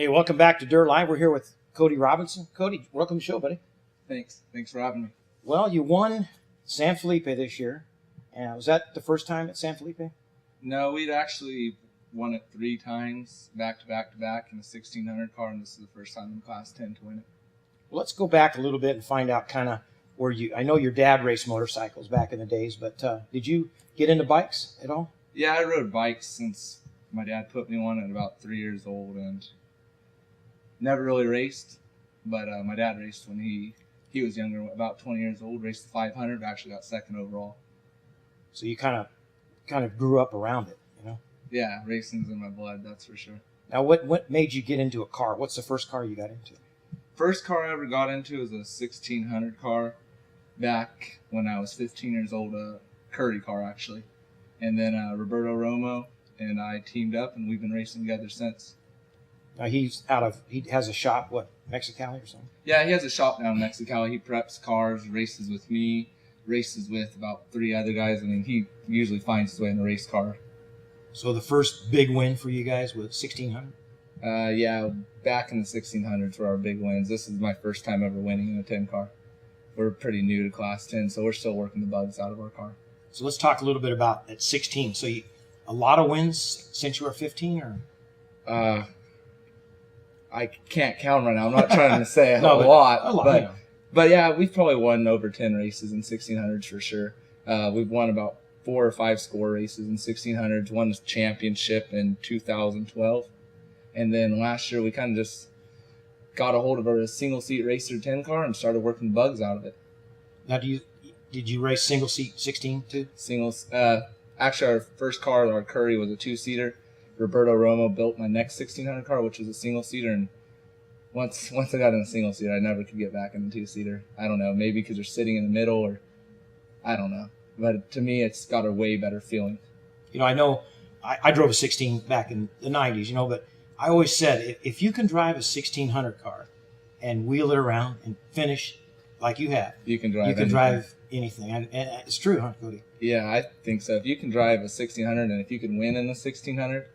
Hey, welcome back to Dirt Live. We're here with Cody Robinson. Cody, welcome to the show, buddy. Thanks for having me. Well, you won San Felipe this year. Was that the first time at San Felipe? No, we'd actually won it 3 times back to back in the 1600 car, and this is the first time in Class 10 to win it. Well, let's go back a little bit and find out kind of where I know your dad raced motorcycles back in the days, but did you get into bikes at all? Yeah, I rode bikes since my dad put me on at about 3 years old, and never really raced, but my dad raced when he was younger, about 20 years old, raced the 500, actually got second overall. So you kind of grew up around it, you know? Yeah, racing's in my blood, that's for sure. Now, what made you get into a car? What's the first car you got into? First car I ever got into was a 1600 car back when I was 15 years old, a Cody car actually. And then Roberto Romo and I teamed up, and we've been racing together since. Now he has a shop, Mexicali or something? Yeah, he has a shop down in Mexicali. He preps cars, races with me, races with about 3 other guys. I mean, he usually finds his way in a race car. So the first big win for you guys was 1600? Yeah, back in the 1600s were our big wins. This is my first time ever winning in a 10 car. We're pretty new to Class 10, so we're still working the bugs out of our car. So let's talk a little bit about at 16. So a lot of wins since you were 15, or? I can't count right now. I'm not trying to say a No, lot, you know. but yeah, we've probably won over 10 races in 1600s for sure. We've won about 4 or 5 score races in 1600s. Won the championship in 2012, and then last year we kind of just got a hold of a single seat racer 10 car and started working the bugs out of it. Now, did you race single seat 16 too? Singles. Actually, our first car, our Curry, was a 2-seater. Roberto Romo built my next 1600 car, which was a single-seater, and once I got in a single-seater, I never could get back in the 2-seater. I don't know, maybe because you're sitting in the middle, or I don't know. But to me, it's got a way better feeling. You know, I know I drove a 16 back in the 90s, you know, but I always said if you can drive a 1600 car and wheel it around and finish like you have, you can drive anything. And it's true, huh, Cody? Yeah, I think so. If you can drive a 1600 and if you can win in the 1600,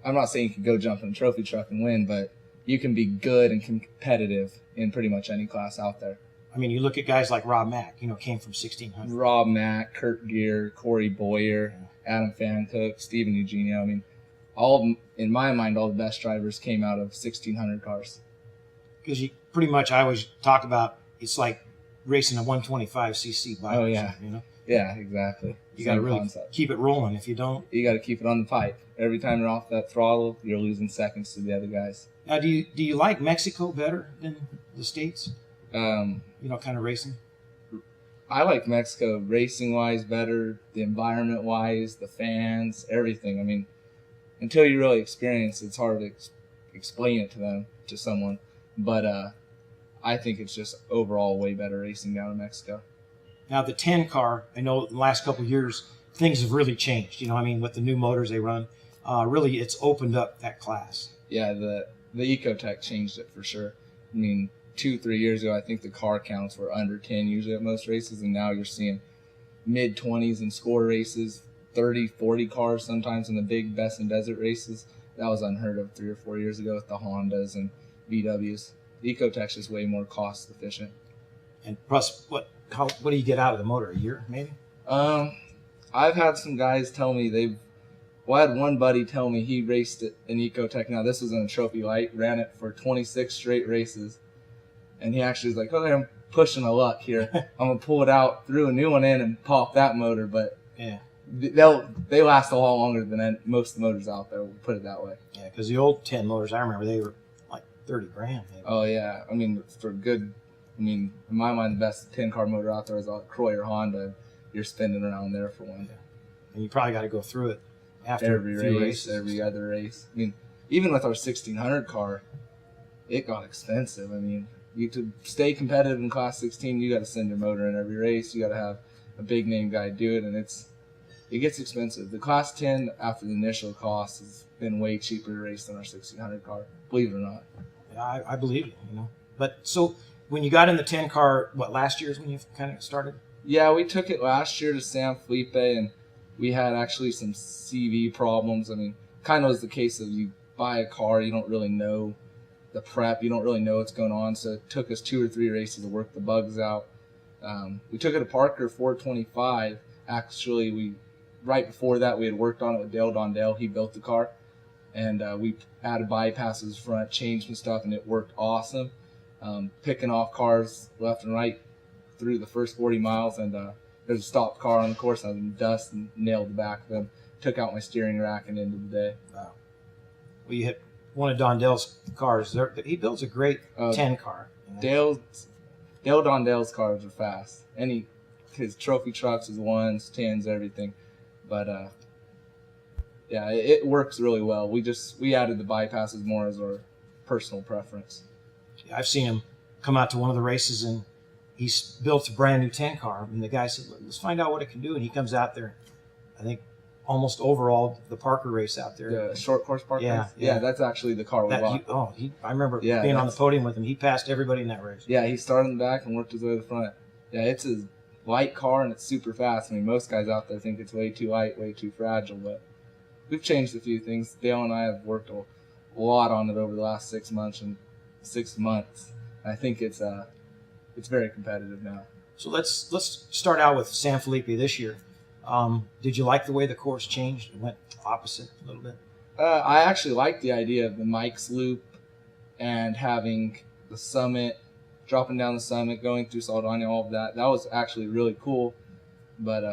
I'm not saying you can go jump in a trophy truck and win, but you can be good and competitive in pretty much any class out there. I mean, you look at guys like Rob Mack, you know, came from 1600. Rob Mack, Kurt Gear, Corey Boyer, Adam Fancook, Steven Eugenio. I mean, in my mind, all the best drivers came out of 1600 cars. Because I always talk about it's like racing a 125cc bike. Oh, yeah. You know? Yeah, exactly. You got to really keep it rolling. If you don't, you got to keep it on the pipe. Every time you're off that throttle, you're losing seconds to the other guys. Now, do you like Mexico better than the States? You know, kind of racing? I like Mexico racing-wise better, the environment-wise, the fans, everything. I mean, until you really experience it, it's hard to explain it to someone. But I think it's just overall way better racing down in Mexico. Now, the 10 car, I know in the last couple of years, things have really changed. You know, I mean, with the new motors they run, really it's opened up that class. Yeah, the Ecotech changed it for sure. I mean, 2-3 years ago, I think the car counts were under 10 usually at most races, and now you're seeing mid-20s in score races, 30, 40 cars sometimes in the big Best in Desert races. That was unheard of 3 or 4 years ago with the Hondas and VWs. The Ecotech's is way more cost efficient. And plus, what do you get out of the motor? A year, maybe? I've had some guys tell me I had one buddy tell me he raced it in Ecotech. Now, this was in a trophy light, ran it for 26 straight races. And he actually was like, okay, I'm pushing a luck here. I'm going to pull it out, threw a new one in, and pop that motor. But yeah, they last a lot longer than most of the motors out there, we'll put it that way. Yeah, because the old 10 motors, I remember they were like 30 grand. Maybe. Oh, yeah. I mean, in my mind, the best 10-car motor out there is a Croy or Honda. You're spinning around there for one. Yeah. And you probably got to go through it after every race, every other race. I mean, even with our 1600 car, it got expensive. I mean, to stay competitive in Class 16, you got to send your motor in every race. You got to have a big name guy do it, and it gets expensive. The Class 10, after the initial cost, has been way cheaper to race than our 1600 car. Believe it or not. Yeah, I believe you. You know, but so when you got in the 10 car, last year is when you kind of started? Yeah, we took it last year to San Felipe, and we had actually some CV problems. I mean, kind of was the case of you buy a car, you don't really know the prep, you don't really know what's going on. So it took us 2 or 3 races to work the bugs out. We took it to Parker 425. Actually, right before that we had worked on it with Dale Dondell. He built the car, and we added bypasses front, changed some stuff, and it worked awesome. Picking off cars left and right through the first 40 miles, and there's a stopped car on the course. I was in dust and nailed the back of them. Took out my steering rack and ended the day. Wow. Well, you hit one of Dondell's cars. He builds a great 10 car. Dale Dondell's cars are fast. His trophy trucks, his 1s, 10s, everything. But yeah, it works really well. We added the bypasses more as our personal preference. Yeah, I've seen him come out to one of the races, and he's built a brand new 10 car. And the guy said, "Let's find out what it can do." And he comes out there, I think, almost overall the Parker race out there. The short course Parker Yeah, race? yeah. Yeah, that's actually the car we bought. I remember being on the podium with him. He passed everybody in that race. Yeah, he started in the back and worked his way to the front. Yeah, it's a light car and it's super fast. I mean, most guys out there think it's way too light, way too fragile, but we've changed a few things. Dale and I have worked a lot on it over the last 6 months. I think it's very competitive now. So let's start out with San Felipe this year. Did you like the way the course changed? It went opposite a little bit. I actually like the idea of the Mike's Loop and having the summit, dropping down the summit, going through Saldana, all of that. That was actually really cool, but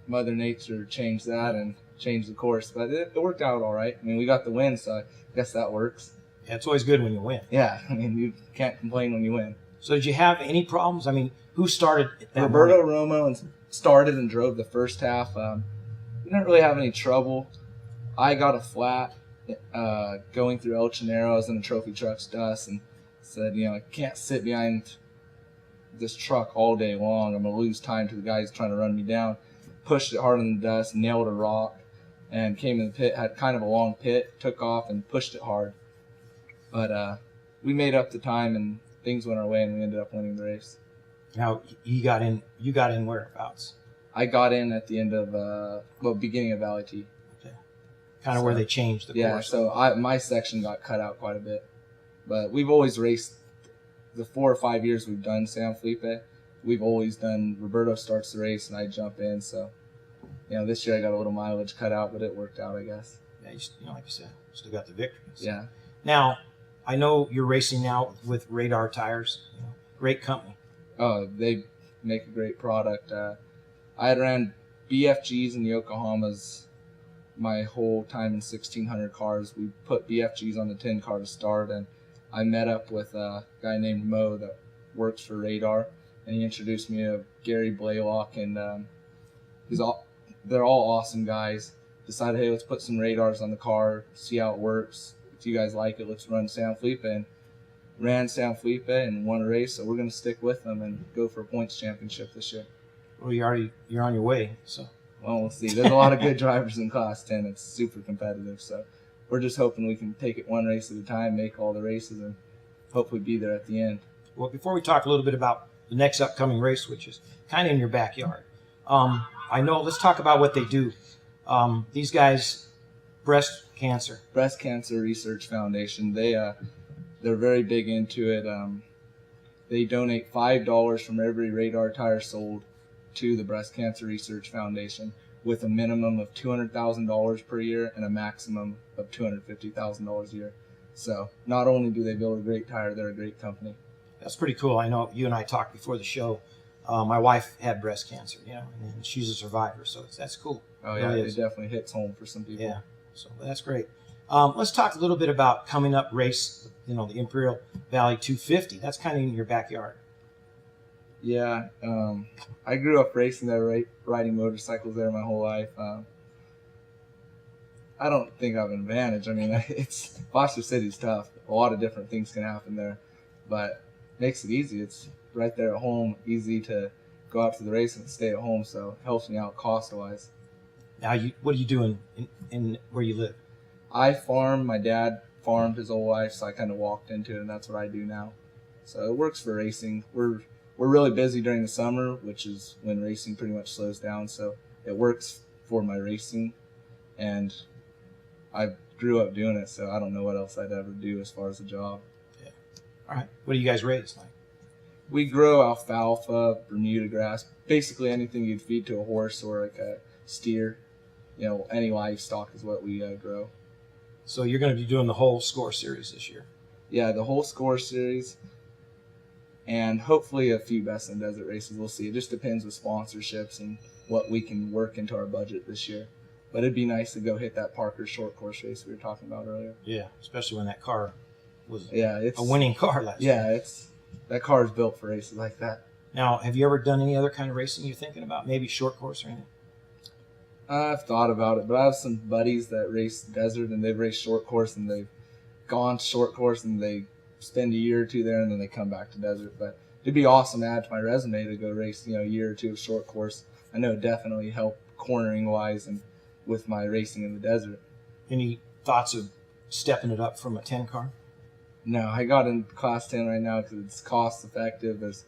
Mother Nature changed that and changed the course. But it worked out all right. I mean, we got the win, so I guess that works. Yeah, it's always good when you win. Yeah, I mean, you can't complain when you win. So did you have any problems? I mean, who started that Roberto morning? Romo started and drove the first half. We didn't really have any trouble. I got a flat going through El Chenero. I was in a trophy truck's dust and said, I can't sit behind this truck all day long. I'm going to lose time to the guys trying to run me down. Pushed it hard in the dust, nailed a rock, and came in the pit, had kind of a long pit, took off and pushed it hard. But we made up the time and things went our way and we ended up winning the race. Now, you got in whereabouts? I got in at the end of, beginning of Valley T. Okay. Kind of where they changed the course. Yeah, so my section got cut out quite a bit. But we've always raced, the 4 or 5 years we've done San Felipe, we've always done, Roberto starts the race and I jump in. So, this year I got a little mileage cut out, but it worked out, I guess. Yeah, like you said, still got the victory. So. Yeah. Now, I know you're racing now with Radar Tires. Great company. Oh, they make a great product. I had ran BFGs in the Yokohamas my whole time in 1600 cars. We put BFGs on the 10 car to start, and I met up with a guy named Mo that works for Radar, and he introduced me to Gary Blaylock, and they're all awesome guys. Decided, hey, let's put some radars on the car, see how it works. If you guys like it, let's run San Felipe, and ran San Felipe and won a race. So we're going to stick with them and go for a points championship this year. Well, you're on your way. So, well, we'll see. There's a lot of good drivers in Class 10. It's super competitive. So we're just hoping we can take it one race at a time, make all the races, and hopefully be there at the end. Well, before we talk a little bit about the next upcoming race, which is kind of in your backyard, let's talk about what they do. These guys, breast cancer Research Foundation. They're very big into it. They donate $5 from every Radar tire sold to the Breast Cancer Research Foundation, with a minimum of $200,000 per year and a maximum of $250,000 a year. So not only do they build a great tire, they're a great company. That's pretty cool. I know you and I talked before the show. My wife had breast cancer, and she's a survivor, so that's cool. Oh yeah, it definitely hits home for some people. Yeah, so that's great. Let's talk a little bit about coming up race, the Imperial Valley 250. That's kind of in your backyard. Yeah, I grew up racing there, riding motorcycles there my whole life. I don't think I have an advantage. I mean, Foster City's tough. A lot of different things can happen there, but makes it easy. It's right there at home, easy to go out to the race and stay at home, so it helps me out cost-wise. Now, what are you doing in where you live? I farm. My dad farmed his whole life, so I kind of walked into it, and that's what I do now. So it works for racing. We're really busy during the summer, which is when racing pretty much slows down, so it works for my racing. And grew up doing it, so I don't know what else I'd ever do as far as a job. All right. What do you guys raise? Like, We grow alfalfa, Bermuda grass, basically anything you'd feed to a horse or like a steer. Any livestock is what we grow. so you're going to be doing the whole score series this year. Yeah, the whole score series, and hopefully a few best in desert races. We'll see. It just depends with sponsorships and what we can work into our budget this year. But it'd be nice to go hit that Parker short course race we were talking about earlier. Yeah, especially when that car was It's a winning car last year. Yeah, that car is built for races like that. Now, have you ever done any other kind of racing you're thinking about? Maybe short course or anything? I've thought about it, but I have some buddies that race desert and they've raced short course and they've gone short course and they spend a year or two there and then they come back to desert. But it'd be awesome to add to my resume to go race, a year or two of short course. I know it'd definitely help cornering wise and with my racing in the desert. Any thoughts of stepping it up from a 10 car? No, I got in class 10 right now because it's cost effective. There's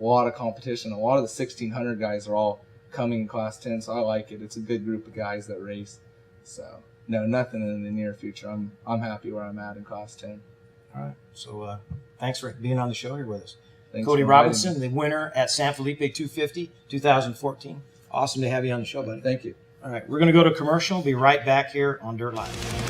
a lot of competition. A lot of the 1600 guys are all coming in class 10, so I like it. It's a good group of guys that race. So, no, nothing in the near future. I'm happy where I'm at in class 10. All right. So thanks for being on the show here with us. Thanks Cody for inviting Robinson, the winner at San Felipe 250, 2014. Awesome to have you on the show, me. buddy. Thank you. All right. We're going to go to commercial. Be right back here on Dirt Live.